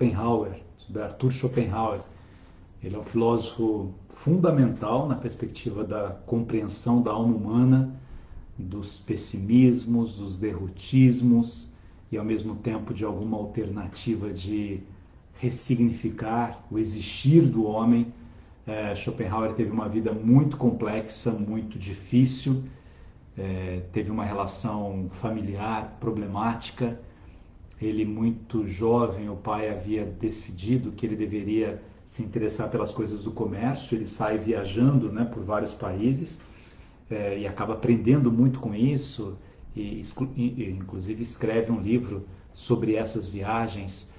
Schopenhauer, sobre Arthur Schopenhauer. Ele é um filósofo fundamental na perspectiva da compreensão da alma humana, dos pessimismos, dos derrotismos e, ao mesmo tempo, de alguma alternativa de ressignificar o existir do homem. Schopenhauer teve uma vida muito complexa, muito difícil, teve uma relação familiar problemática. Ele, muito jovem, o pai havia decidido que ele deveria se interessar pelas coisas do comércio. Ele sai viajando, né, por vários países, e acaba aprendendo muito com isso, e inclusive escreve um livro sobre essas viagens.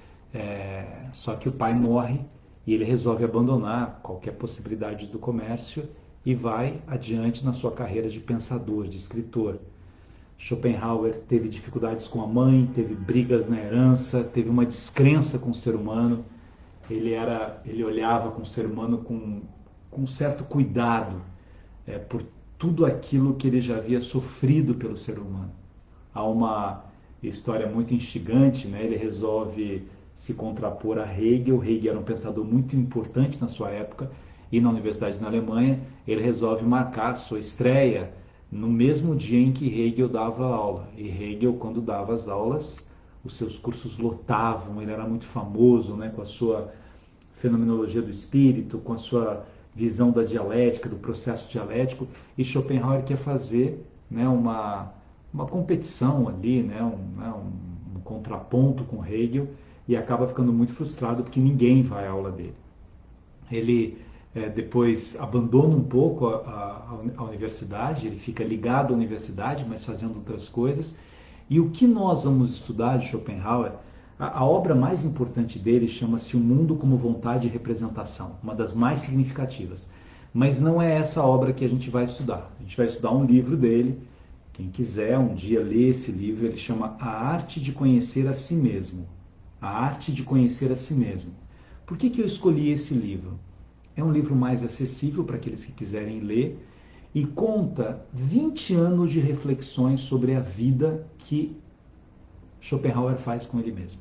Só que o pai morre e ele resolve abandonar qualquer possibilidade do comércio e vai adiante na sua carreira de pensador, de escritor. Schopenhauer teve dificuldades com a mãe, teve brigas na herança, teve uma descrença com o ser humano. Ele olhava com o ser humano com um certo cuidado, por tudo aquilo que ele já havia sofrido pelo ser humano. Há uma história muito instigante, né? Ele resolve se contrapor a Hegel. Hegel era um pensador muito importante na sua época, e na universidade na Alemanha ele resolve marcar sua estreia no mesmo dia em que Hegel dava aula. E Hegel, quando dava as aulas, os seus cursos lotavam. Ele era muito famoso, né, com a sua fenomenologia do espírito, com a sua visão da dialética, do processo dialético. E Schopenhauer quer fazer, né, uma competição ali, né, um contraponto com Hegel, e acaba ficando muito frustrado porque ninguém vai à aula dele. Ele depois abandona um pouco a universidade, ele fica ligado à universidade, mas fazendo outras coisas. E o que nós vamos estudar de Schopenhauer, a obra mais importante dele chama-se O Mundo como Vontade e Representação, uma das mais significativas. Mas não é essa obra que a gente vai estudar. A gente vai estudar um livro dele. Quem quiser um dia ler esse livro, ele chama A Arte de Conhecer a Si Mesmo. A Arte de Conhecer a Si Mesmo. Por que eu escolhi esse livro? É um livro mais acessível para aqueles que quiserem ler e conta 20 anos de reflexões sobre a vida que Schopenhauer faz com ele mesmo.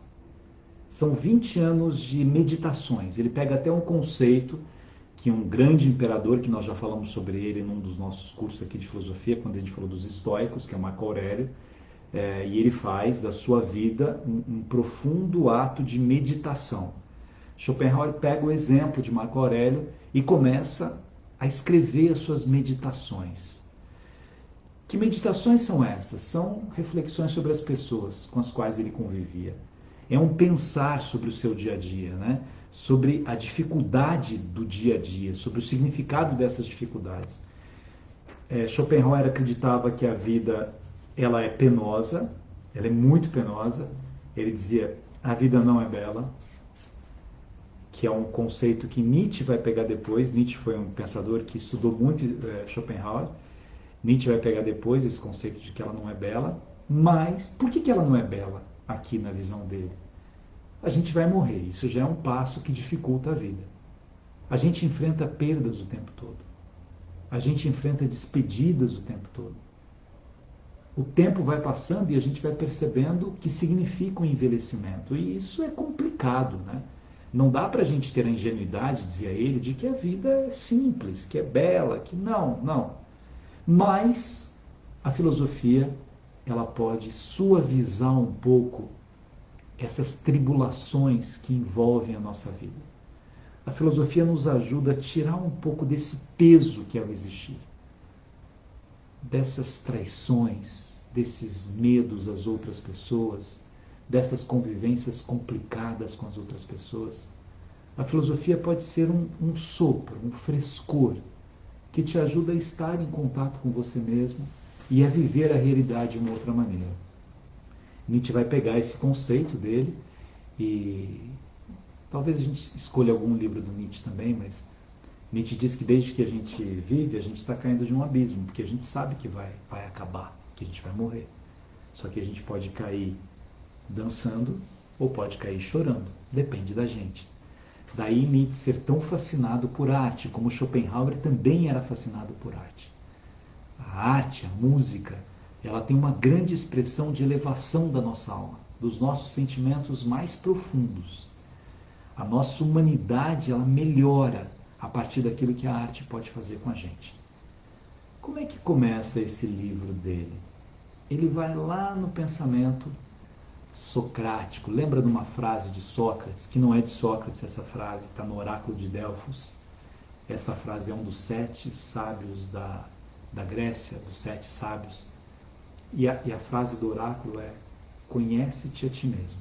São 20 anos de meditações. Ele pega até um conceito que um grande imperador, que nós já falamos sobre ele num dos nossos cursos aqui de filosofia, quando a gente falou dos estoicos, que é Marco Aurélio, e ele faz da sua vida um profundo ato de meditação. Schopenhauer pega o exemplo de Marco Aurélio e começa a escrever as suas meditações. Que meditações são essas? São reflexões sobre as pessoas com as quais ele convivia. É um pensar sobre o seu dia a dia, né? Sobre a dificuldade do dia a dia, sobre o significado dessas dificuldades. Schopenhauer acreditava que a vida ela é penosa, ela é muito penosa. Ele dizia, a vida não é bela, que é um conceito que Nietzsche vai pegar depois. Nietzsche foi um pensador que estudou muito Schopenhauer. Nietzsche vai pegar depois esse conceito de que ela não é bela. Mas por que ela não é bela aqui na visão dele? A gente vai morrer. Isso já é um passo que dificulta a vida. A gente enfrenta perdas o tempo todo. A gente enfrenta despedidas o tempo todo. O tempo vai passando e a gente vai percebendo o que significa o envelhecimento. E isso é complicado, né? Não dá para a gente ter a ingenuidade, dizia ele, de que a vida é simples, que é bela, que não. Mas a filosofia, ela pode suavizar um pouco essas tribulações que envolvem a nossa vida. A filosofia nos ajuda a tirar um pouco desse peso que é o existir, dessas traições, desses medos às outras pessoas, dessas convivências complicadas com as outras pessoas. A filosofia pode ser um sopro, um frescor, que te ajuda a estar em contato com você mesmo e a viver a realidade de uma outra maneira. Nietzsche vai pegar esse conceito dele e talvez a gente escolha algum livro do Nietzsche também, mas Nietzsche diz que desde que a gente vive, a gente está caindo de um abismo, porque a gente sabe que vai acabar, que a gente vai morrer. Só que a gente pode cair dançando ou pode cair chorando, depende da gente. Daí Nietzsche ser tão fascinado por arte, como Schopenhauer também era fascinado por arte. A arte, a música, ela tem uma grande expressão de elevação da nossa alma, dos nossos sentimentos mais profundos. A nossa humanidade, ela melhora a partir daquilo que a arte pode fazer com a gente. Como é que começa esse livro dele? Ele vai lá no pensamento socrático. Lembra de uma frase de Sócrates, que não é de Sócrates essa frase, está no Oráculo de Delfos. Essa frase é um dos 7 sábios da Grécia, dos 7 sábios. E a frase do oráculo é: conhece-te a ti mesmo.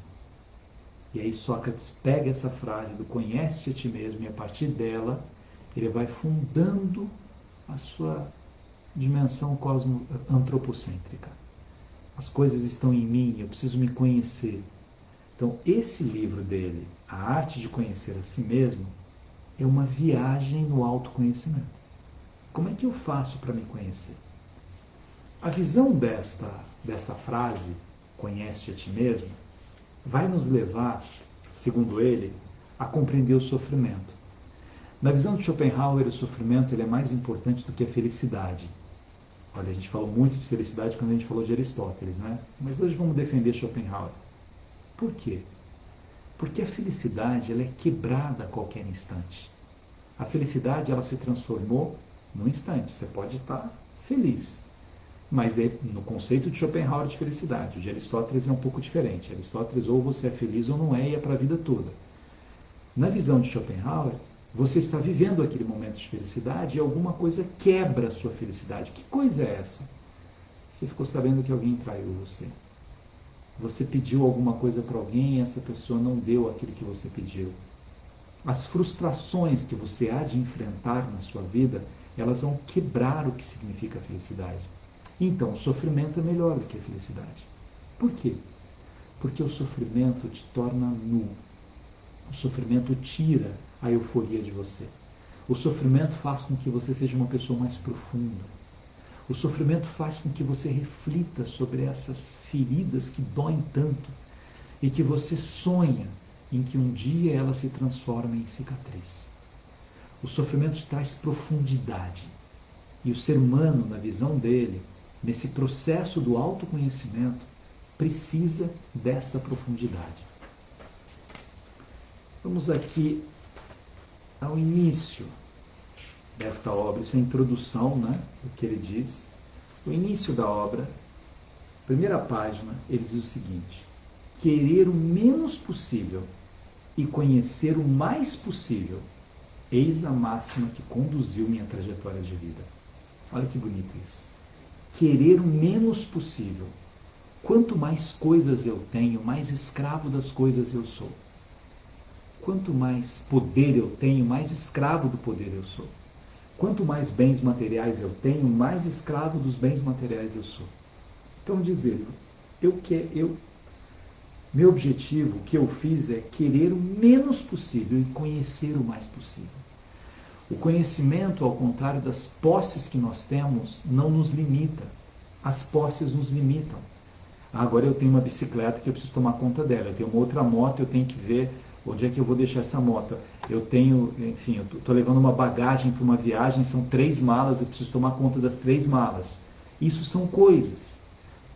E aí Sócrates pega essa frase do conhece-te a ti mesmo e a partir dela ele vai fundando a sua dimensão antropocêntrica. As coisas estão em mim, eu preciso me conhecer. Então esse livro dele, A Arte de Conhecer a Si Mesmo, é uma viagem no autoconhecimento. Como é que eu faço para me conhecer? A visão dessa frase, conhece-te a ti mesmo, vai nos levar, segundo ele, a compreender o sofrimento. Na visão de Schopenhauer, o sofrimento ele é mais importante do que a felicidade. Olha, a gente falou muito de felicidade quando a gente falou de Aristóteles, né? Mas hoje vamos defender Schopenhauer. Por quê? Porque a felicidade ela é quebrada a qualquer instante. A felicidade ela se transformou num instante. Você pode estar feliz, mas no conceito de Schopenhauer de felicidade. O de Aristóteles é um pouco diferente. Aristóteles ou você é feliz ou não é, e é para a vida toda. Na visão de Schopenhauer, você está vivendo aquele momento de felicidade e alguma coisa quebra a sua felicidade. Que coisa é essa? Você ficou sabendo que alguém traiu você. Você pediu alguma coisa para alguém e essa pessoa não deu aquilo que você pediu. As frustrações que você há de enfrentar na sua vida, elas vão quebrar o que significa felicidade. Então, o sofrimento é melhor do que a felicidade. Por quê? Porque o sofrimento te torna nu. O sofrimento tira a euforia de você. O sofrimento faz com que você seja uma pessoa mais profunda. O sofrimento faz com que você reflita sobre essas feridas que doem tanto e que você sonha em que um dia elas se transformem em cicatriz. O sofrimento te traz profundidade. E o ser humano, na visão dele, nesse processo do autoconhecimento, precisa desta profundidade. Vamos aqui ao início desta obra. Isso é a introdução, né, do que ele diz. O início da obra, primeira página, ele diz o seguinte: querer o menos possível e conhecer o mais possível, eis a máxima que conduziu minha trajetória de vida. Olha que bonito isso. Querer o menos possível. Quanto mais coisas eu tenho, mais escravo das coisas eu sou. Quanto mais poder eu tenho, mais escravo do poder eu sou. Quanto mais bens materiais eu tenho, mais escravo dos bens materiais eu sou. Então, dizer, meu objetivo, o que eu fiz é querer o menos possível e conhecer o mais possível. O conhecimento, ao contrário das posses que nós temos, não nos limita. As posses nos limitam. Agora eu tenho uma bicicleta que eu preciso tomar conta dela. Eu tenho uma outra moto, eu tenho que ver onde é que eu vou deixar essa moto. Eu tenho, enfim, eu estou levando uma bagagem para uma viagem, são 3 malas, eu preciso tomar conta das 3 malas. Isso são coisas.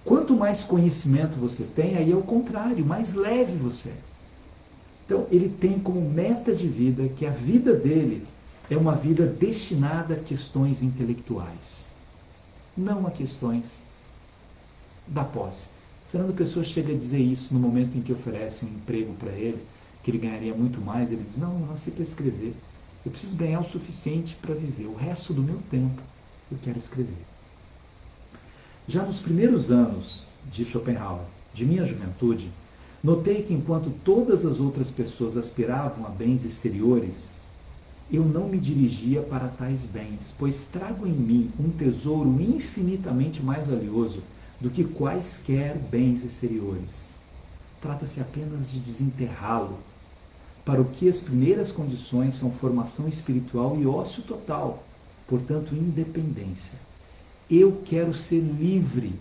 Quanto mais conhecimento você tem, aí é o contrário, mais leve você é. Então, ele tem como meta de vida que a vida dele é uma vida destinada a questões intelectuais, não a questões da posse. Fernando Pessoa chega a dizer isso no momento em que oferece um emprego para ele, que ele ganharia muito mais. Ele diz, não, eu nasci para escrever. Eu preciso ganhar o suficiente para viver. O resto do meu tempo eu quero escrever. Já nos primeiros anos de Schopenhauer, de minha juventude, notei que enquanto todas as outras pessoas aspiravam a bens exteriores, eu não me dirigia para tais bens, pois trago em mim um tesouro infinitamente mais valioso do que quaisquer bens exteriores. Trata-se apenas de desenterrá-lo, para o que as primeiras condições são formação espiritual e ócio total, portanto, independência. Eu quero ser livre.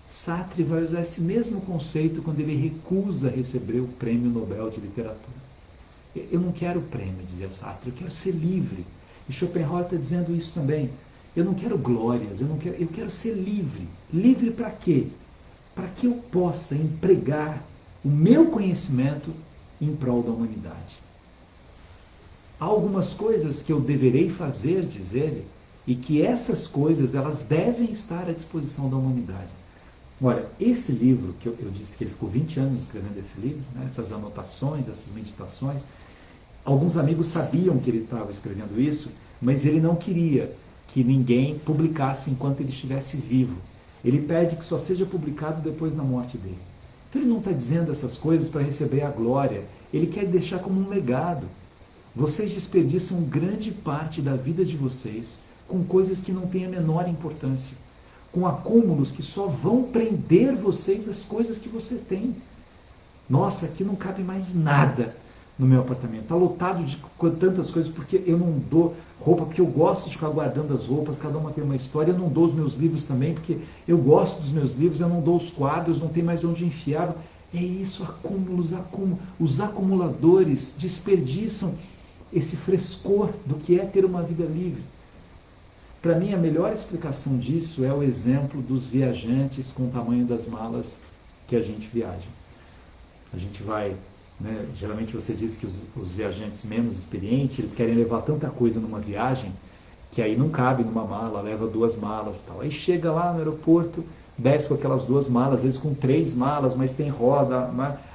Sartre vai usar esse mesmo conceito quando ele recusa receber o Prêmio Nobel de Literatura. Eu não quero prêmio, dizia Sartre, eu quero ser livre. E Schopenhauer está dizendo isso também. Eu não quero glórias, eu quero ser livre. Livre para quê? Para que eu possa empregar o meu conhecimento em prol da humanidade. Há algumas coisas que eu deverei fazer, diz ele, e que essas coisas elas devem estar à disposição da humanidade. Olha, esse livro, que eu disse que ele ficou 20 anos escrevendo esse livro, né, essas anotações, essas meditações, alguns amigos sabiam que ele estava escrevendo isso, mas ele não queria que ninguém publicasse enquanto ele estivesse vivo. Ele pede que só seja publicado depois da morte dele. Então ele não está dizendo essas coisas para receber a glória, ele quer deixar como um legado. Vocês desperdiçam grande parte da vida de vocês com coisas que não têm a menor importância, com acúmulos que só vão prender vocês às coisas que você tem. Nossa, aqui não cabe mais nada no meu apartamento. Está lotado de tantas coisas, porque eu não dou roupa, porque eu gosto de ficar guardando as roupas, cada uma tem uma história. Eu não dou os meus livros também, porque eu gosto dos meus livros, eu não dou os quadros, não tem mais onde enfiar. É isso, acúmulos, acúmulos. Os acumuladores desperdiçam esse frescor do que é ter uma vida livre. Para mim, a melhor explicação disso é o exemplo dos viajantes com o tamanho das malas que a gente viaja. A gente vai, né, geralmente você diz que os viajantes menos experientes, eles querem levar tanta coisa numa viagem, que aí não cabe numa mala, leva 2 malas, tal. Aí chega lá no aeroporto, desce com aquelas 2 malas, às vezes com 3 malas, mas tem roda,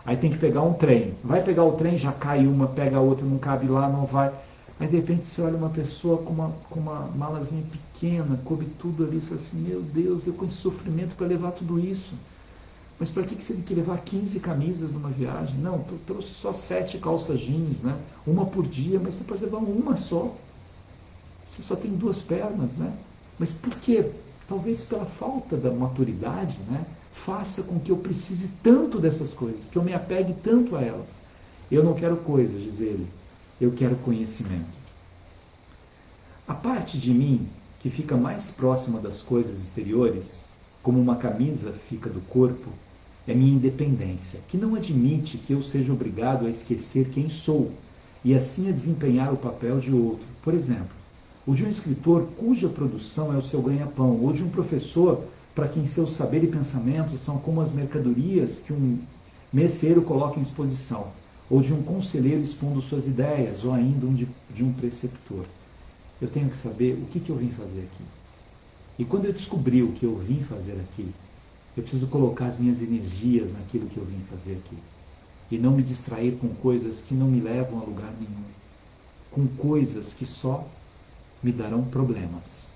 aí tem que pegar um trem. Vai pegar o trem, já cai uma, pega a outra, não cabe lá, não vai. Aí de repente você olha uma pessoa com uma malazinha pequena, coube tudo ali, e fala assim, meu Deus, eu com esse sofrimento para levar tudo isso. Mas para que você tem que levar 15 camisas numa viagem? Não, eu trouxe só 7 calças jeans, né? Uma por dia, mas você pode levar uma só. Você só tem 2 pernas, né? Mas por quê? Talvez pela falta da maturidade, né? Faça com que eu precise tanto dessas coisas, que eu me apegue tanto a elas. Eu não quero coisas, diz ele, eu quero conhecimento. A parte de mim que fica mais próxima das coisas exteriores, como uma camisa fica do corpo, é minha independência, que não admite que eu seja obrigado a esquecer quem sou e assim a desempenhar o papel de outro. Por exemplo, o de um escritor cuja produção é o seu ganha-pão, ou de um professor para quem seu saber e pensamento são como as mercadorias que um merceeiro coloca em exposição, ou de um conselheiro expondo suas ideias, ou ainda de um preceptor. Eu tenho que saber o que eu vim fazer aqui. E quando eu descobrir o que eu vim fazer aqui, eu preciso colocar as minhas energias naquilo que eu vim fazer aqui. E não me distrair com coisas que não me levam a lugar nenhum. Com coisas que só me darão problemas.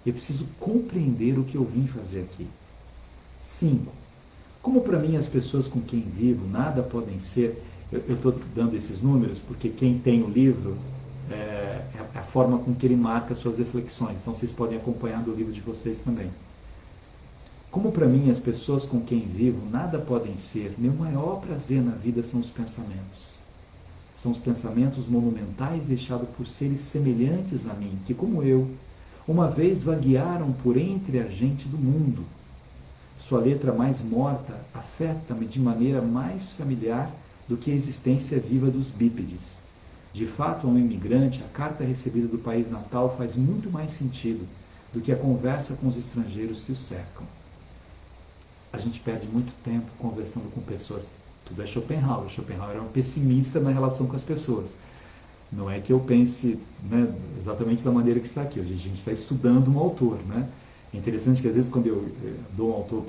Eu preciso compreender o que eu vim fazer aqui. 5. Como para mim as pessoas com quem vivo nada podem ser, eu estou dando esses números porque quem tem o livro é a forma com que ele marca suas reflexões. Então vocês podem acompanhar do livro de vocês também. Como para mim as pessoas com quem vivo nada podem ser, meu maior prazer na vida são os pensamentos. São os pensamentos monumentais deixados por seres semelhantes a mim, que como eu, uma vez vaguearam por entre a gente do mundo. Sua letra mais morta afeta-me de maneira mais familiar do que a existência viva dos bípedes. De fato, a um imigrante, a carta recebida do país natal faz muito mais sentido do que a conversa com os estrangeiros que o cercam. A gente perde muito tempo conversando com pessoas. Tudo é Schopenhauer. Schopenhauer era um pessimista na relação com as pessoas. Não é que eu pense, né, exatamente da maneira que está aqui. Hoje a gente está estudando um autor. Né? É interessante que às vezes quando eu dou um autor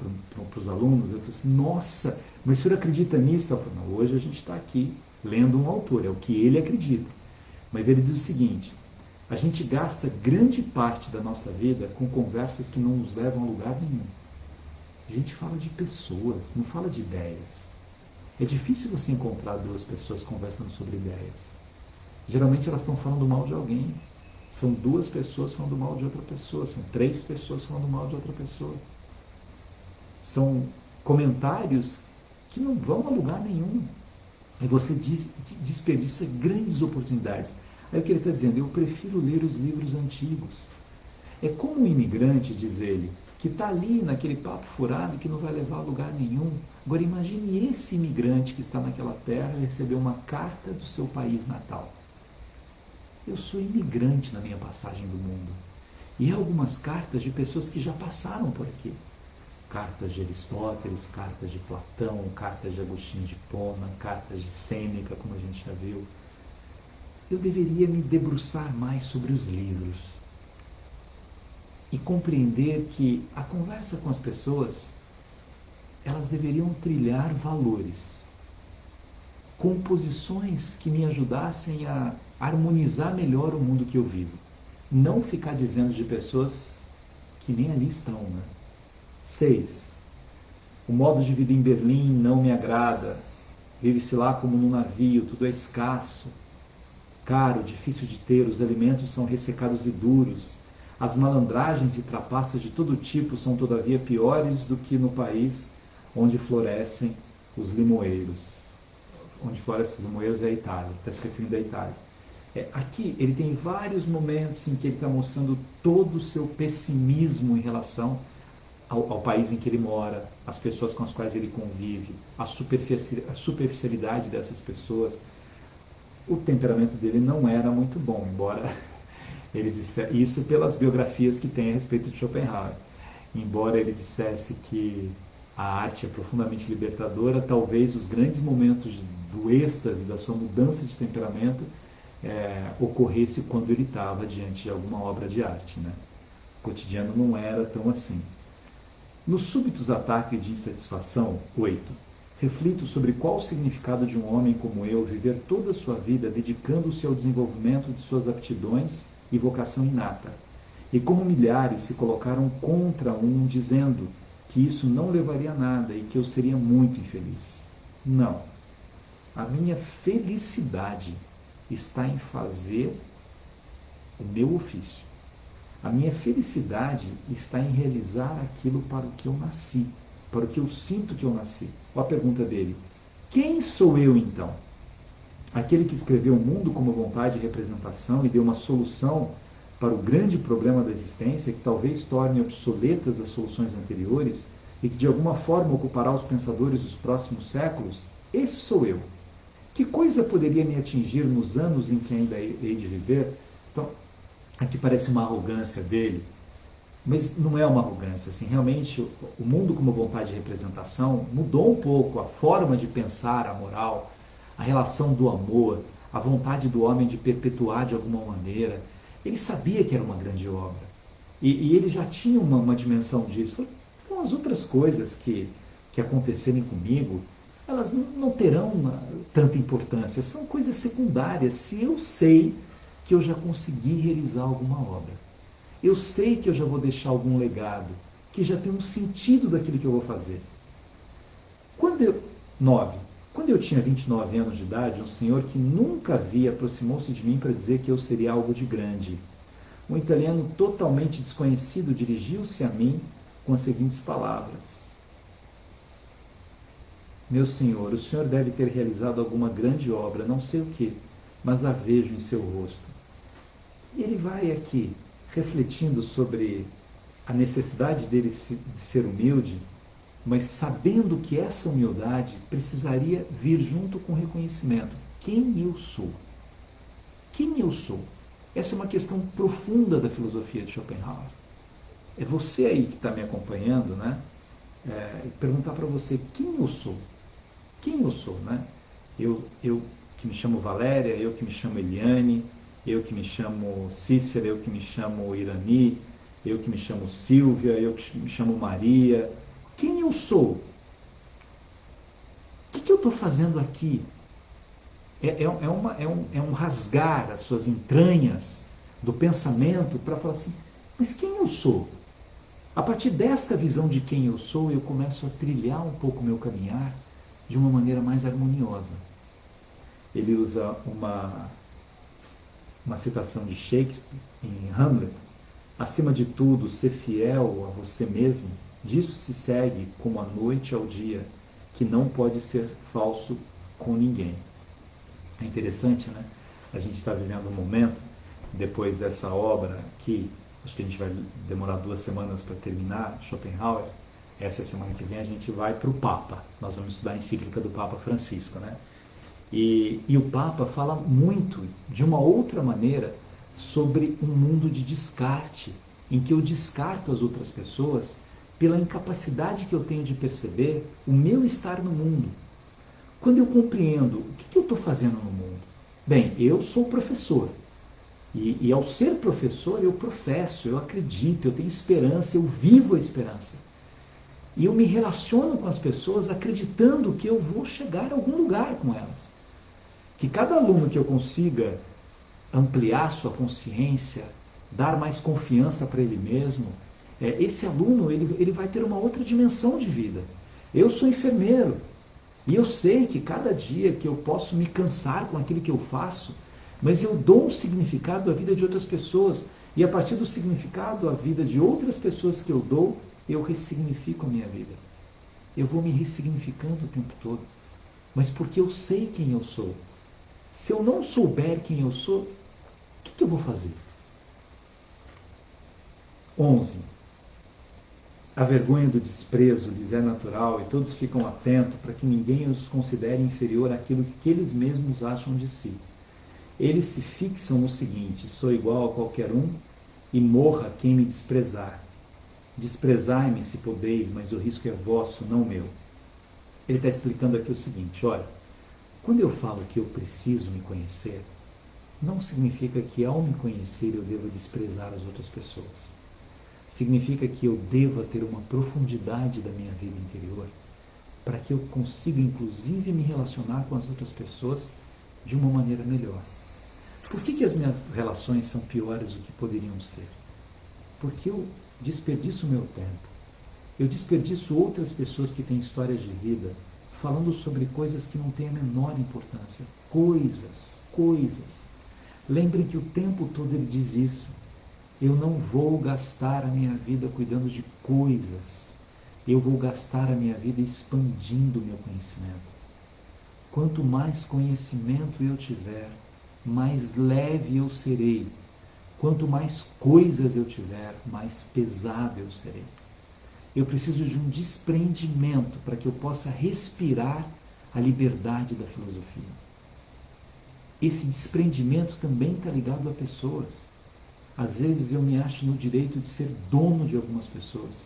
para os alunos, eu falo assim, nossa, mas o senhor acredita nisso? Eu falo, não, hoje a gente está aqui lendo um autor, é o que ele acredita. Mas ele diz o seguinte, a gente gasta grande parte da nossa vida com conversas que não nos levam a lugar nenhum. A gente fala de pessoas, não fala de ideias. É difícil você encontrar 2 pessoas conversando sobre ideias. Geralmente elas estão falando mal de alguém. São 2 pessoas falando mal de outra pessoa. São 3 pessoas falando mal de outra pessoa. São comentários que não vão a lugar nenhum. Aí você desperdiça grandes oportunidades. Aí o que ele está dizendo? Eu prefiro ler os livros antigos. É como um imigrante, diz ele, que está ali naquele papo furado que não vai levar a lugar nenhum. Agora imagine esse imigrante que está naquela terra e recebeu uma carta do seu país natal. Eu sou imigrante na minha passagem do mundo. E há algumas cartas de pessoas que já passaram por aqui. cartas de Aristóteles, cartas de Platão, cartas de Agostinho de Hipona, cartas de Sêneca, como a gente já viu. Eu deveria me debruçar mais sobre os livros e compreender que a conversa com as pessoas, elas deveriam trilhar valores, composições que me ajudassem a harmonizar melhor o mundo que eu vivo. Não ficar dizendo de pessoas que nem ali estão, né? 6. O modo de vida em Berlim não me agrada. Vive-se lá como num navio, tudo é escasso, caro, difícil de ter, os alimentos são ressecados e duros. As malandragens e trapaças de todo tipo são, todavia, piores do que no país onde florescem os limoeiros. Onde florescem os limoeiros é a Itália, está se referindo à Itália. Aqui ele tem vários momentos em que ele está mostrando todo o seu pessimismo em relação ao país em que ele mora, às pessoas com as quais ele convive, a superficialidade dessas pessoas. O temperamento dele não era muito bom, embora ele dissesse isso pelas biografias que tem a respeito de Schopenhauer. Embora ele dissesse que a arte é profundamente libertadora, talvez os grandes momentos do êxtase, da sua mudança de temperamento, ocorresse quando ele estava diante de alguma obra de arte, né? O cotidiano não era tão assim. Nos súbitos ataques de insatisfação, 8. Reflito sobre qual o significado de um homem como eu viver toda a sua vida dedicando-se ao desenvolvimento de suas aptidões e vocação inata, e como milhares se colocaram contra um, dizendo que isso não levaria a nada e que eu seria muito infeliz. Não. A minha felicidade está em fazer o meu ofício. A minha felicidade está em realizar aquilo para o que eu nasci, para o que eu sinto que eu nasci. Olha a pergunta dele. Quem sou eu então? Aquele que escreveu o mundo como vontade e representação e deu uma solução para o grande problema da existência, que talvez torne obsoletas as soluções anteriores e que de alguma forma ocupará os pensadores dos próximos séculos? Esse sou eu. Que coisa poderia me atingir nos anos em que ainda hei de viver? Então, aqui parece uma arrogância dele, mas não é uma arrogância. Assim, realmente, o mundo como vontade de representação mudou um pouco a forma de pensar a moral, a relação do amor, a vontade do homem de perpetuar de alguma maneira. Ele sabia que era uma grande obra. E ele já tinha uma dimensão disso. Então, as outras coisas que acontecerem comigo, elas não terão tanta importância. São coisas secundárias, se eu sei que eu já consegui realizar alguma obra. Eu sei que eu já vou deixar algum legado, que já tem um sentido daquilo que eu vou fazer. 9. Quando eu tinha 29 anos de idade, um senhor que nunca vi aproximou-se de mim para dizer que eu seria algo de grande. Um italiano totalmente desconhecido dirigiu-se a mim com as seguintes palavras: meu senhor, o senhor deve ter realizado alguma grande obra, não sei o que, mas a vejo em seu rosto. E ele vai aqui refletindo sobre a necessidade dele de ser humilde, mas sabendo que essa humildade precisaria vir junto com o reconhecimento. Quem eu sou? Quem eu sou? Essa é uma questão profunda da filosofia de Schopenhauer. É você aí que está me acompanhando, né? Perguntar para você quem eu sou. Quem eu sou, né? Eu que me chamo Valéria, eu que me chamo Eliane, eu que me chamo Cícera, eu que me chamo Irani, eu que me chamo Silvia, eu que me chamo Maria. Quem eu sou? O que eu estou fazendo aqui? É um rasgar as suas entranhas do pensamento para falar assim, mas quem eu sou? A partir desta visão de quem eu sou, eu começo a trilhar um pouco o meu caminhar de uma maneira mais harmoniosa. Ele usa uma citação de Shakespeare em Hamlet. Acima de tudo, ser fiel a você mesmo, disso se segue como a noite ao dia, que não pode ser falso com ninguém. É interessante, né? A gente está vivendo um momento, depois dessa obra que acho que a gente vai demorar 2 semanas para terminar, Schopenhauer. Essa semana que vem a gente vai para o Papa. Nós vamos estudar a encíclica do Papa Francisco, né? E o Papa fala muito, de uma outra maneira, sobre um mundo de descarte, em que eu descarto as outras pessoas pela incapacidade que eu tenho de perceber o meu estar no mundo. Quando eu compreendo o que eu estou fazendo no mundo. Bem, eu sou professor. E ao ser professor, eu professo, eu acredito, eu tenho esperança, eu vivo a esperança. E eu me relaciono com as pessoas acreditando que eu vou chegar a algum lugar com elas. Que cada aluno que eu consiga ampliar sua consciência, dar mais confiança para ele mesmo, esse aluno ele vai ter uma outra dimensão de vida. Eu sou enfermeiro e eu sei que cada dia que eu posso me cansar com aquilo que eu faço, mas eu dou um significado à vida de outras pessoas e a partir do significado à vida de outras pessoas que eu dou, eu ressignifico a minha vida. Eu vou me ressignificando o tempo todo, mas porque eu sei quem eu sou. Se eu não souber quem eu sou, o que eu vou fazer? 11. A vergonha do desprezo lhes é natural e todos ficam atentos para que ninguém os considere inferior àquilo que eles mesmos acham de si. Eles se fixam no seguinte: sou igual a qualquer um e morra quem me desprezar. Desprezai-me se podeis, mas o risco é vosso, não meu. Ele está explicando aqui o seguinte: olha, quando eu falo que eu preciso me conhecer, não significa que ao me conhecer eu devo desprezar as outras pessoas. Significa que eu deva ter uma profundidade da minha vida interior para que eu consiga, inclusive, me relacionar com as outras pessoas de uma maneira melhor. Por que as minhas relações são piores do que poderiam ser? Porque eu desperdiço o meu tempo. Eu desperdiço outras pessoas que têm histórias de vida falando sobre coisas que não têm a menor importância. Coisas. Lembrem que o tempo todo ele diz isso. Eu não vou gastar a minha vida cuidando de coisas. Eu vou gastar a minha vida expandindo o meu conhecimento. Quanto mais conhecimento eu tiver, mais leve eu serei. Quanto mais coisas eu tiver, mais pesado eu serei. Eu preciso de um desprendimento para que eu possa respirar a liberdade da filosofia. Esse desprendimento também está ligado a pessoas. Às vezes eu me acho no direito de ser dono de algumas pessoas.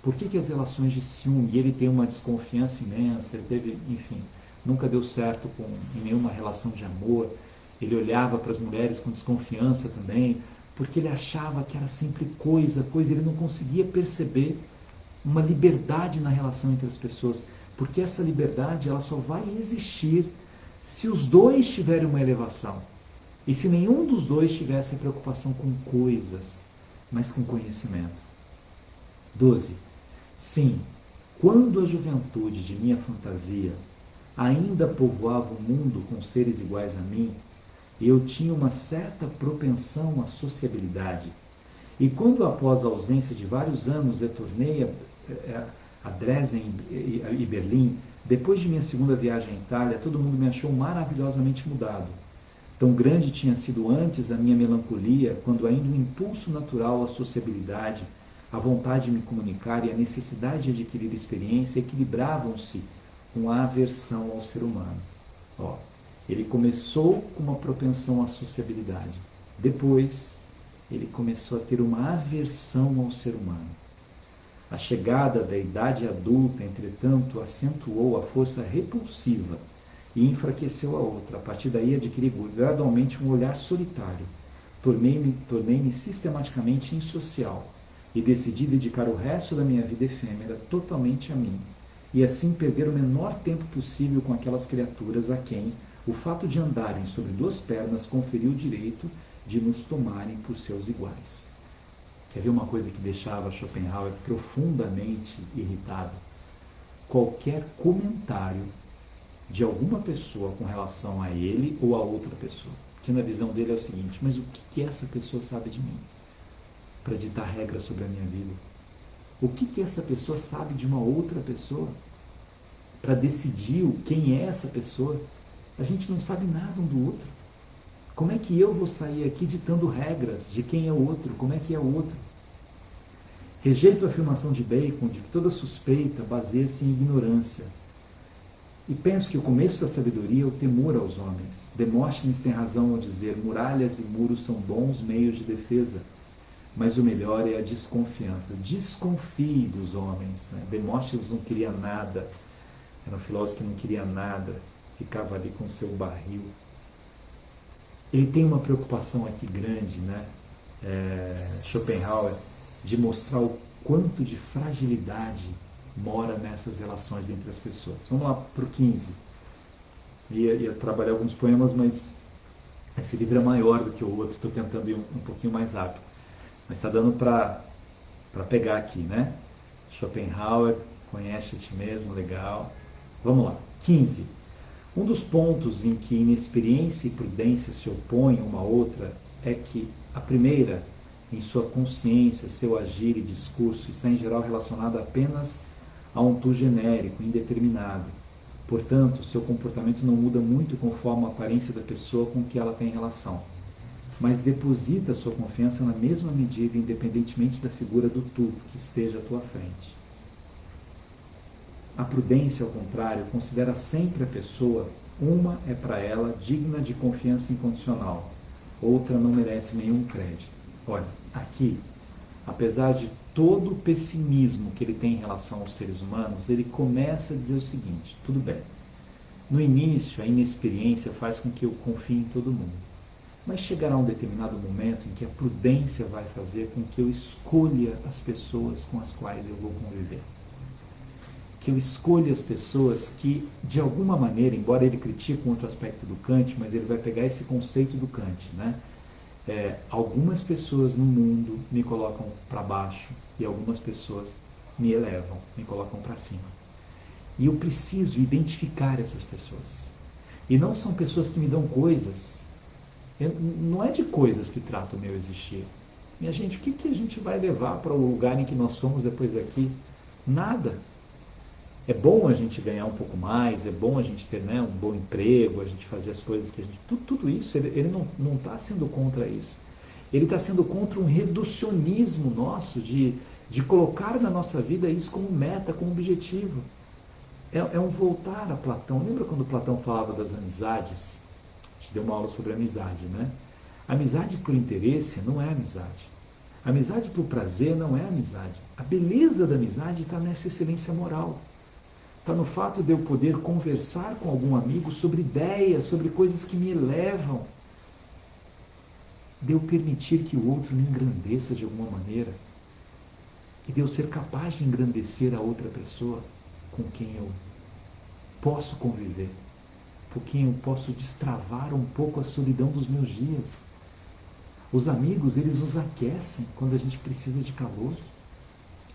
Por que as relações de ciúme? E ele tem uma desconfiança imensa, ele teve, enfim, nunca deu certo em nenhuma relação de amor. Ele olhava para as mulheres com desconfiança também, porque ele achava que era sempre coisa, ele não conseguia perceber uma liberdade na relação entre as pessoas, porque essa liberdade ela só vai existir se os dois tiverem uma elevação. E se nenhum dos dois tivesse a preocupação com coisas, mas com conhecimento. 12. Sim, quando a juventude de minha fantasia ainda povoava o mundo com seres iguais a mim, eu tinha uma certa propensão à sociabilidade. E quando, após a ausência de vários anos, retornei a Dresden e Berlim, depois de minha segunda viagem à Itália, todo mundo me achou maravilhosamente mudado. Tão grande tinha sido antes a minha melancolia, quando ainda o impulso natural à sociabilidade, a vontade de me comunicar e a necessidade de adquirir experiência equilibravam-se com a aversão ao ser humano. Ele começou com uma propensão à sociabilidade. Depois, ele começou a ter uma aversão ao ser humano. A chegada da idade adulta, entretanto, acentuou a força repulsiva e enfraqueceu a outra. A partir daí adquiri gradualmente um olhar solitário. Tornei-me sistematicamente insocial e decidi dedicar o resto da minha vida efêmera totalmente a mim, e assim perder o menor tempo possível com aquelas criaturas a quem o fato de andarem sobre duas pernas conferiu o direito de nos tomarem por seus iguais. Quer ver uma coisa que deixava Schopenhauer profundamente irritado? Qualquer comentário de alguma pessoa com relação a ele ou a outra pessoa. Que na visão dele é o seguinte: mas o que essa pessoa sabe de mim? Para ditar regras sobre a minha vida. O que essa pessoa sabe de uma outra pessoa? Para decidir quem é essa pessoa? A gente não sabe nada um do outro. Como é que eu vou sair aqui ditando regras de quem é o outro? Como é que é o outro? Rejeito a afirmação de Bacon de que toda suspeita baseia-se em ignorância. E penso que o começo da sabedoria é o temor aos homens. Demóstenes tem razão ao dizer: muralhas e muros são bons meios de defesa, mas o melhor é a desconfiança. Desconfie dos homens. Né? Demóstenes não queria nada, era um filósofo que não queria nada, ficava ali com seu barril. Ele tem uma preocupação aqui grande, né? Schopenhauer, de mostrar o quanto de fragilidade mora nessas relações entre as pessoas. Vamos lá para o 15. Ia trabalhar alguns poemas, mas esse livro é maior do que o outro, estou tentando ir um pouquinho mais rápido. Mas está dando para pegar aqui, né? Schopenhauer, conhece a ti mesmo, legal. Vamos lá. 15. Um dos pontos em que inexperiência e prudência se opõem uma à outra é que a primeira, em sua consciência, seu agir e discurso, está em geral relacionada apenas a um tu genérico, indeterminado. Portanto, seu comportamento não muda muito conforme a aparência da pessoa com que ela tem relação, mas deposita sua confiança na mesma medida, independentemente da figura do tu que esteja à tua frente. A prudência, ao contrário, considera sempre a pessoa, uma é para ela digna de confiança incondicional, outra não merece nenhum crédito. Olha, aqui, apesar de todo o pessimismo que ele tem em relação aos seres humanos, ele começa a dizer o seguinte: tudo bem, no início a inexperiência faz com que eu confie em todo mundo, mas chegará um determinado momento em que a prudência vai fazer com que eu escolha as pessoas com as quais eu vou conviver. Que eu escolha as pessoas que, de alguma maneira, embora ele critique um outro aspecto do Kant, mas ele vai pegar esse conceito do Kant, né? Algumas pessoas no mundo me colocam para baixo e algumas pessoas me elevam, me colocam para cima. E eu preciso identificar essas pessoas. E não são pessoas que me dão coisas. Não é de coisas que trata o meu existir. Minha gente, o que a gente vai levar para o lugar em que nós somos depois daqui? Nada. É bom a gente ganhar um pouco mais, é bom a gente ter, né, um bom emprego, a gente fazer as coisas que a gente... Tudo isso, ele não está sendo contra isso. Ele está sendo contra um reducionismo nosso de colocar na nossa vida isso como meta, como objetivo. É um voltar a Platão. Lembra quando Platão falava das amizades? A gente deu uma aula sobre amizade, né? Amizade por interesse não é amizade. Amizade por prazer não é amizade. A beleza da amizade está nessa excelência moral. Está no fato de eu poder conversar com algum amigo sobre ideias, sobre coisas que me elevam. De eu permitir que o outro me engrandeça de alguma maneira. E de eu ser capaz de engrandecer a outra pessoa com quem eu posso conviver. Com quem eu posso destravar um pouco a solidão dos meus dias. Os amigos, eles nos aquecem quando a gente precisa de calor.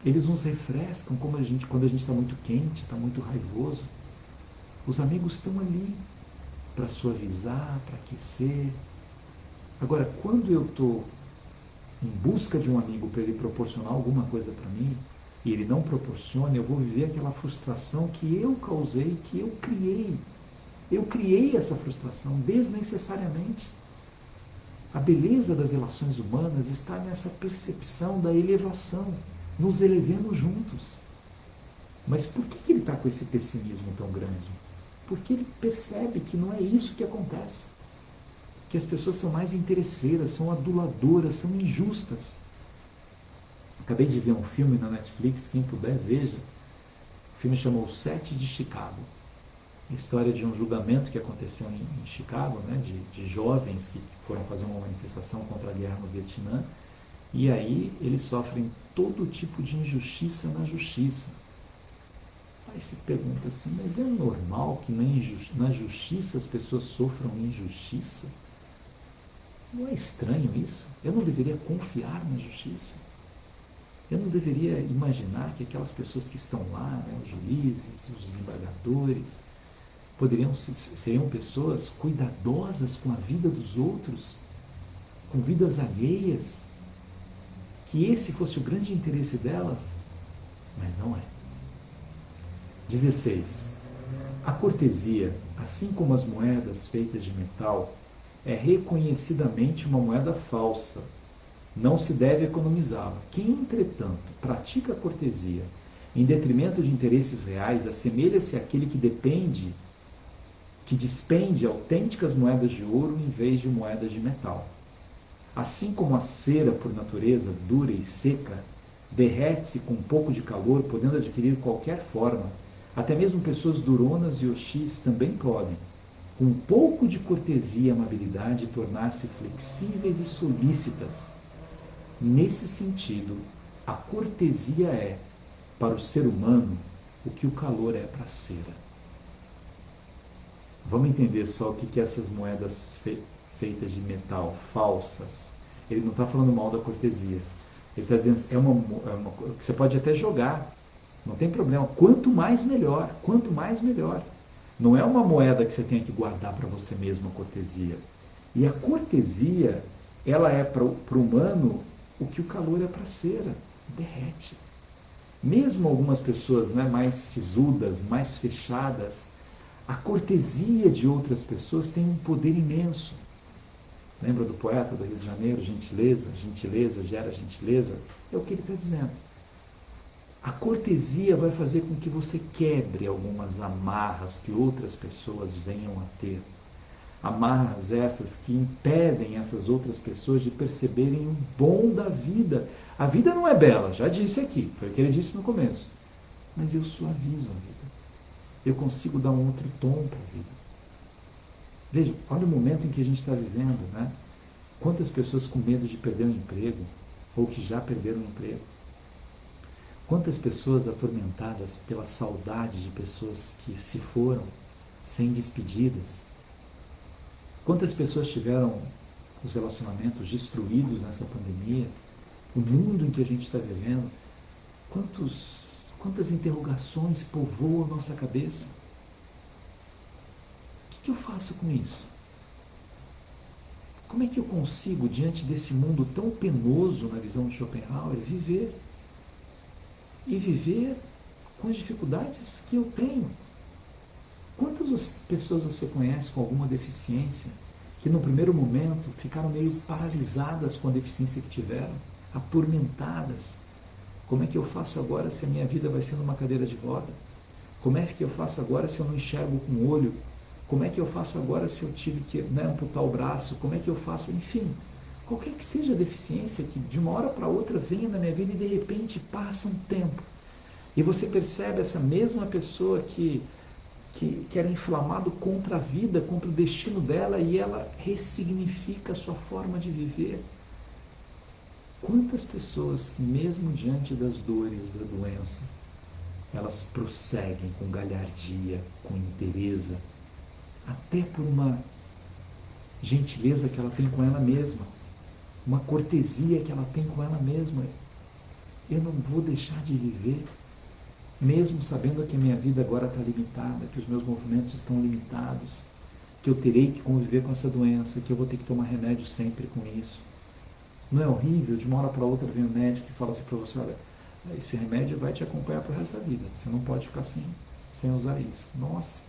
Eles nos refrescam quando a gente está muito quente, está muito raivoso. Os amigos estão ali para suavizar, para aquecer. Agora, quando eu estou em busca de um amigo para ele proporcionar alguma coisa para mim, e ele não proporciona, eu vou viver aquela frustração que eu causei, que eu criei. Eu criei essa frustração desnecessariamente. A beleza das relações humanas está nessa percepção da elevação. Nos elevemos juntos. Mas por que ele está com esse pessimismo tão grande? Porque ele percebe que não é isso que acontece. Que as pessoas são mais interesseiras, são aduladoras, são injustas. Acabei de ver um filme na Netflix, quem puder, veja. O filme chamou O Sete de Chicago. A história de um julgamento que aconteceu em Chicago, né, de jovens que foram fazer uma manifestação contra a guerra no Vietnã. E aí eles sofrem todo tipo de injustiça na justiça. Aí se pergunta assim, mas é normal que na justiça as pessoas sofram injustiça? Não é estranho isso? Eu não deveria confiar na justiça? Eu não deveria imaginar que aquelas pessoas que estão lá, né, os juízes, os desembargadores, seriam pessoas cuidadosas com a vida dos outros, com vidas alheias, que esse fosse o grande interesse delas, mas não é. 16. A cortesia, assim como as moedas feitas de metal, é reconhecidamente uma moeda falsa. Não se deve economizá-la. Quem, entretanto, pratica a cortesia em detrimento de interesses reais, assemelha-se àquele que despende autênticas moedas de ouro em vez de moedas de metal. Assim como a cera, por natureza, dura e seca, derrete-se com um pouco de calor, podendo adquirir qualquer forma, até mesmo pessoas duronas e hostis também podem, com um pouco de cortesia e amabilidade, tornar-se flexíveis e solícitas. Nesse sentido, a cortesia é, para o ser humano, o que o calor é para a cera. Vamos entender só o que é essas moedas feitas de metal, falsas. Ele não está falando mal da cortesia. Ele está dizendo que você pode até jogar, não tem problema. Quanto mais melhor, quanto mais melhor. Não é uma moeda que você tem que guardar para você mesmo, a cortesia. E a cortesia, ela é para o humano o que o calor é para a cera, derrete. Mesmo algumas pessoas, né, mais sisudas, mais fechadas, a cortesia de outras pessoas tem um poder imenso. Lembra do poeta do Rio de Janeiro? Gentileza, gentileza gera gentileza. É o que ele está dizendo. A cortesia vai fazer com que você quebre algumas amarras que outras pessoas venham a ter. Amarras essas que impedem essas outras pessoas de perceberem o bom da vida. A vida não é bela, já disse aqui, foi o que ele disse no começo. Mas eu suavizo a vida. Eu consigo dar um outro tom para a vida. Veja, olha o momento em que a gente está vivendo, né? Quantas pessoas com medo de perder o emprego, ou que já perderam o emprego. Quantas pessoas atormentadas pela saudade de pessoas que se foram sem despedidas. Quantas pessoas tiveram os relacionamentos destruídos nessa pandemia. O mundo em que a gente está vivendo. Quantas interrogações povoam a nossa cabeça. O que eu faço com isso? Como é que eu consigo, diante desse mundo tão penoso na visão de Schopenhauer, viver? E viver com as dificuldades que eu tenho. Quantas pessoas você conhece com alguma deficiência que no primeiro momento ficaram meio paralisadas com a deficiência que tiveram, atormentadas? Como é que eu faço agora se a minha vida vai ser numa cadeira de roda? Como é que eu faço agora se eu não enxergo com o olho? Como é que eu faço agora se eu tive que amputar o braço? Como é que eu faço? Enfim, qualquer que seja a deficiência que de uma hora para outra venha na minha vida e de repente passa um tempo. E você percebe essa mesma pessoa que era inflamado contra a vida, contra o destino dela, e ela ressignifica a sua forma de viver. Quantas pessoas que, mesmo diante das dores da doença, elas prosseguem com galhardia, com inteireza, até por uma gentileza que ela tem com ela mesma, uma cortesia que ela tem com ela mesma. Eu não vou deixar de viver, mesmo sabendo que a minha vida agora está limitada, que os meus movimentos estão limitados, que eu terei que conviver com essa doença, que eu vou ter que tomar remédio sempre com isso. Não é horrível? De uma hora para outra vem o médico e fala assim para você, olha, esse remédio vai te acompanhar para o resto da vida, você não pode ficar sem usar isso. Nossa,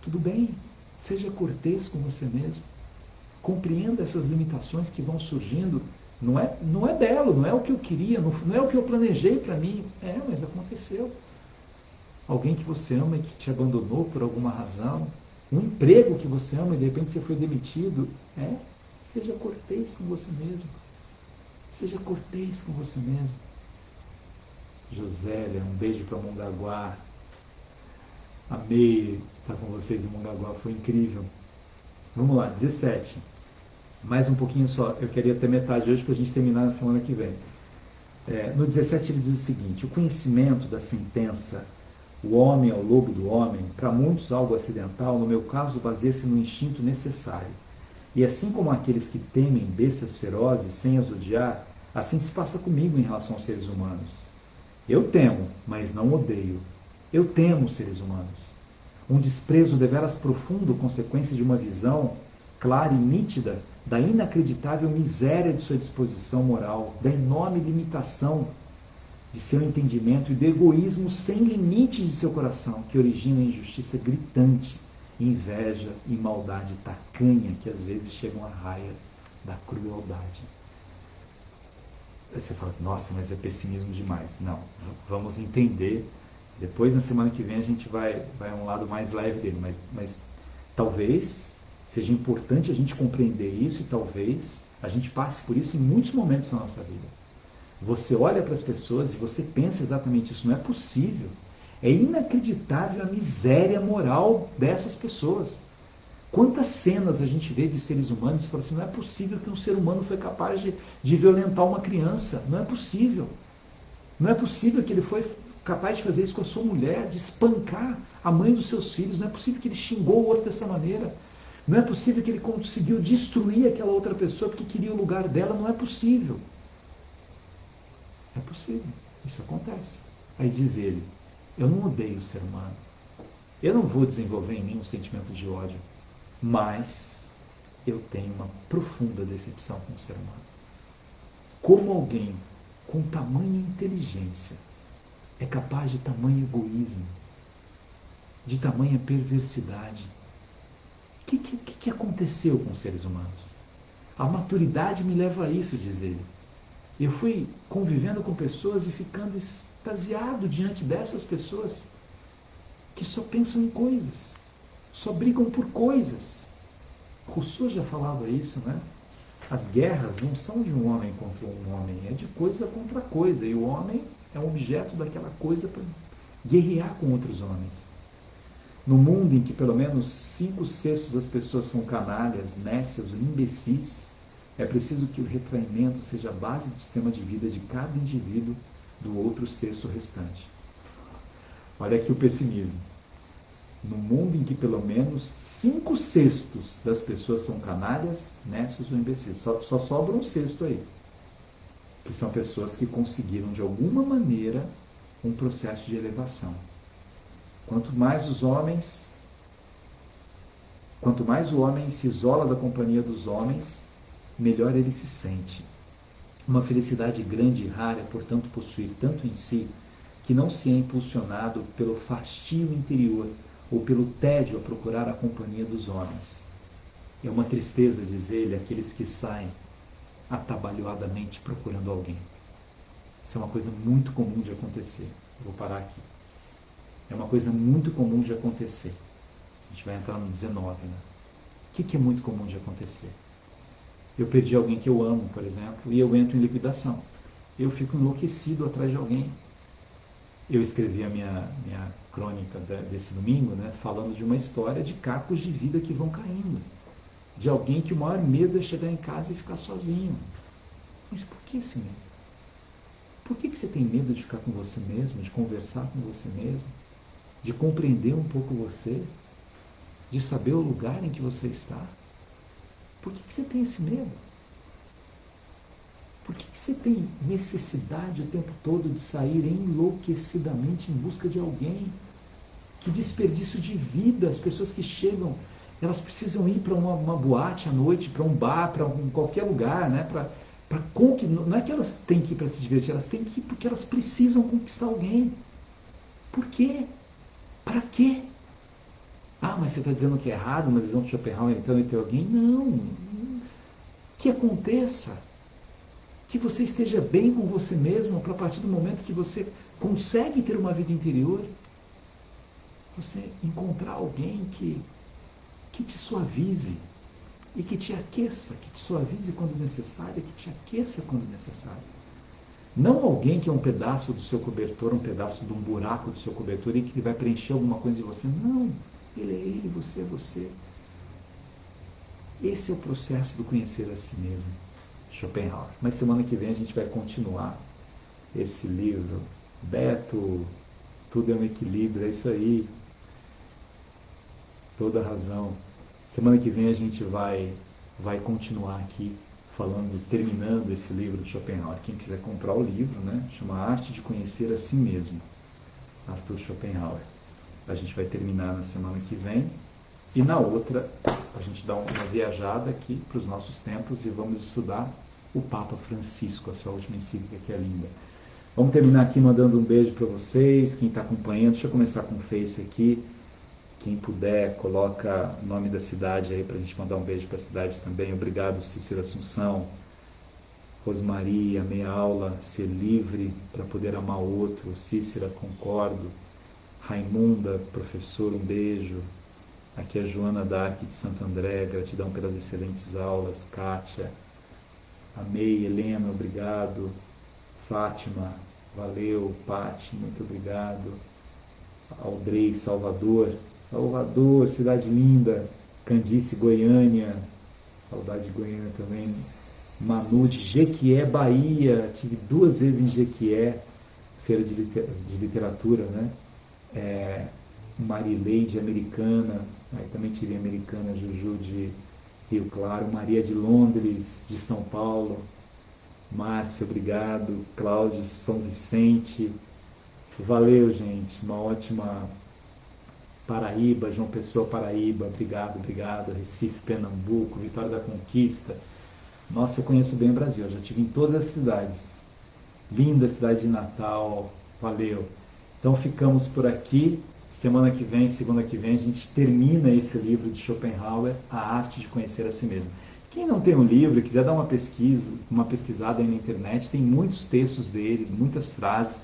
tudo bem, seja cortês com você mesmo, compreenda essas limitações que vão surgindo. Não é belo, não é o que eu queria, não é o que eu planejei para mim. Mas aconteceu. Alguém que você ama e que te abandonou por alguma razão. Um emprego que você ama e de repente você foi demitido. Seja cortês com você mesmo. Seja cortês com você mesmo. Josélia, um beijo para Mongaguá. Amei estar com vocês em Mongaguá, foi incrível. Vamos lá, 17. Mais um pouquinho só, eu queria ter metade hoje para a gente terminar na semana que vem. No 17 ele diz o seguinte: o conhecimento da sentença, o homem é o lobo do homem, para muitos algo acidental, no meu caso baseia-se no instinto necessário. E assim como aqueles que temem bestas ferozes sem as odiar, assim se passa comigo em relação aos seres humanos. Eu temo, mas não odeio. Eu temo os seres humanos. Um desprezo deveras profundo, consequência de uma visão clara e nítida da inacreditável miséria de sua disposição moral, da enorme limitação de seu entendimento e do egoísmo sem limite de seu coração, que origina a injustiça gritante, inveja e maldade tacanha, que às vezes chegam a raias da crueldade. Você fala, nossa, mas é pessimismo demais. Não, vamos entender. Depois, na semana que vem, a gente vai a um lado mais leve dele, mas talvez seja importante a gente compreender isso e talvez a gente passe por isso em muitos momentos na nossa vida. Você olha para as pessoas e você pensa exatamente isso, não é possível. É inacreditável a miséria moral dessas pessoas. Quantas cenas a gente vê de seres humanos e fala assim, não é possível que um ser humano foi capaz de violentar uma criança. Não é possível. Não é possível que ele foi capaz de fazer isso com a sua mulher, de espancar a mãe dos seus filhos. Não é possível que ele xingou o outro dessa maneira. Não é possível que ele conseguiu destruir aquela outra pessoa porque queria o lugar dela. Não é possível. É possível. Isso acontece. Aí diz ele, eu não odeio o ser humano. Eu não vou desenvolver em mim um sentimento de ódio. Mas eu tenho uma profunda decepção com o ser humano. Como alguém com tamanha inteligência é capaz de tamanho egoísmo, de tamanha perversidade? O que aconteceu com os seres humanos? A maturidade me leva a isso, diz ele. Eu fui convivendo com pessoas e ficando extasiado diante dessas pessoas que só pensam em coisas, só brigam por coisas. Rousseau já falava isso, né? As guerras não são de um homem contra um homem, é de coisa contra coisa. E o homem é um objeto daquela coisa para guerrear com outros homens. No mundo em que pelo menos 5/6 das pessoas são canalhas, nécias ou imbecis, é preciso que o retraimento seja a base do sistema de vida de cada indivíduo do outro sexto restante. Olha aqui o pessimismo. No mundo em que pelo menos 5/6 das pessoas são canalhas, nécios ou imbecis. Só sobra um sexto aí. Que são pessoas que conseguiram, de alguma maneira, um processo de elevação. Quanto mais o homem se isola da companhia dos homens, melhor ele se sente. Uma felicidade grande e rara é, portanto, possuir tanto em si que não se é impulsionado pelo fastio interior ou pelo tédio a procurar a companhia dos homens. É uma tristeza, diz ele, aqueles que saem atabalhoadamente procurando alguém. Isso é uma coisa muito comum de acontecer. Eu vou parar aqui. É uma coisa muito comum de acontecer. A gente vai entrar no 19, né? O que é muito comum de acontecer? Eu perdi alguém que eu amo, por exemplo, e eu entro em liquidação. Eu fico enlouquecido atrás de alguém. Eu escrevi a minha crônica desse domingo, né, falando de uma história de cacos de vida que vão caindo. De alguém que o maior medo é chegar em casa e ficar sozinho. Mas por que esse medo? Por que você tem medo de ficar com você mesmo, de conversar com você mesmo, de compreender um pouco você, de saber o lugar em que você está? Por que você tem esse medo? Por que você tem necessidade o tempo todo de sair enlouquecidamente em busca de alguém? Que desperdício de vida! As pessoas que chegam, elas precisam ir para uma boate à noite, para um bar, para qualquer lugar, né? Não é que elas têm que ir para se divertir, elas têm que ir porque elas precisam conquistar alguém. Por quê? Para quê? Ah, mas você está dizendo que é errado uma visão de Schopenhauer então e ter alguém? Não. Que aconteça. Que você esteja bem com você mesmo, para a partir do momento que você consegue ter uma vida interior, você encontrar alguém que te suavize e que te aqueça, que te suavize quando necessário, que te aqueça quando necessário. Não alguém que é um pedaço do seu cobertor, um pedaço de um buraco do seu cobertor e que vai preencher alguma coisa em você. Não, ele é ele, você é você. Esse é o processo do conhecer a si mesmo, Schopenhauer. Mas semana que vem a gente vai continuar esse livro. Beto, tudo é um equilíbrio, é isso aí. Toda razão. Semana que vem a gente vai continuar aqui falando, terminando esse livro de Schopenhauer. Quem quiser comprar o livro, né, chama Arte de Conhecer a Si Mesmo, Arthur Schopenhauer. A gente vai terminar na semana que vem. E na outra, a gente dá uma viajada aqui para os nossos tempos e vamos estudar o Papa Francisco, a sua última encíclica, que é linda. Vamos terminar aqui mandando um beijo para vocês, quem está acompanhando. Deixa eu começar com o Face aqui. Quem puder, coloca o nome da cidade aí para a gente mandar um beijo para a cidade também. Obrigado, Cícero Assunção. Rosmaria, meia aula, ser livre para poder amar o outro. Cícera, concordo. Raimunda, professor, um beijo. Aqui é a Joana Dark de Santo André, gratidão pelas excelentes aulas. Kátia, amei. Helena, obrigado. Fátima, valeu. Pati, muito obrigado. Aldrey, Salvador, Salvador, cidade linda. Candice, Goiânia, saudade de Goiânia também. Manu de Jequié, Bahia, tive 2 vezes em Jequié, feira de literatura, né? Marileide, Americana, aí também tive Americana, Juju de Rio Claro, Maria de Londres, de São Paulo, Márcia, obrigado, Cláudio, São Vicente, valeu, gente, uma ótima Paraíba, João Pessoa, Paraíba, obrigado, obrigado, Recife, Pernambuco, Vitória da Conquista. Nossa, eu conheço bem o Brasil, eu já estive em todas as cidades. Linda cidade de Natal, valeu. Então ficamos por aqui. Semana que vem, segunda que vem, a gente termina esse livro de Schopenhauer, A Arte de Conhecer a Si Mesmo. Quem não tem um livro e quiser dar uma pesquisa, uma pesquisada aí na internet, tem muitos textos deles, muitas frases.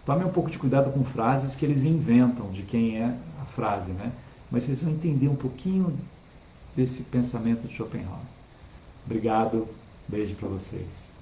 Tome um pouco de cuidado com frases que eles inventam de quem é a frase, né? Mas vocês vão entender um pouquinho desse pensamento de Schopenhauer. Obrigado, beijo para vocês.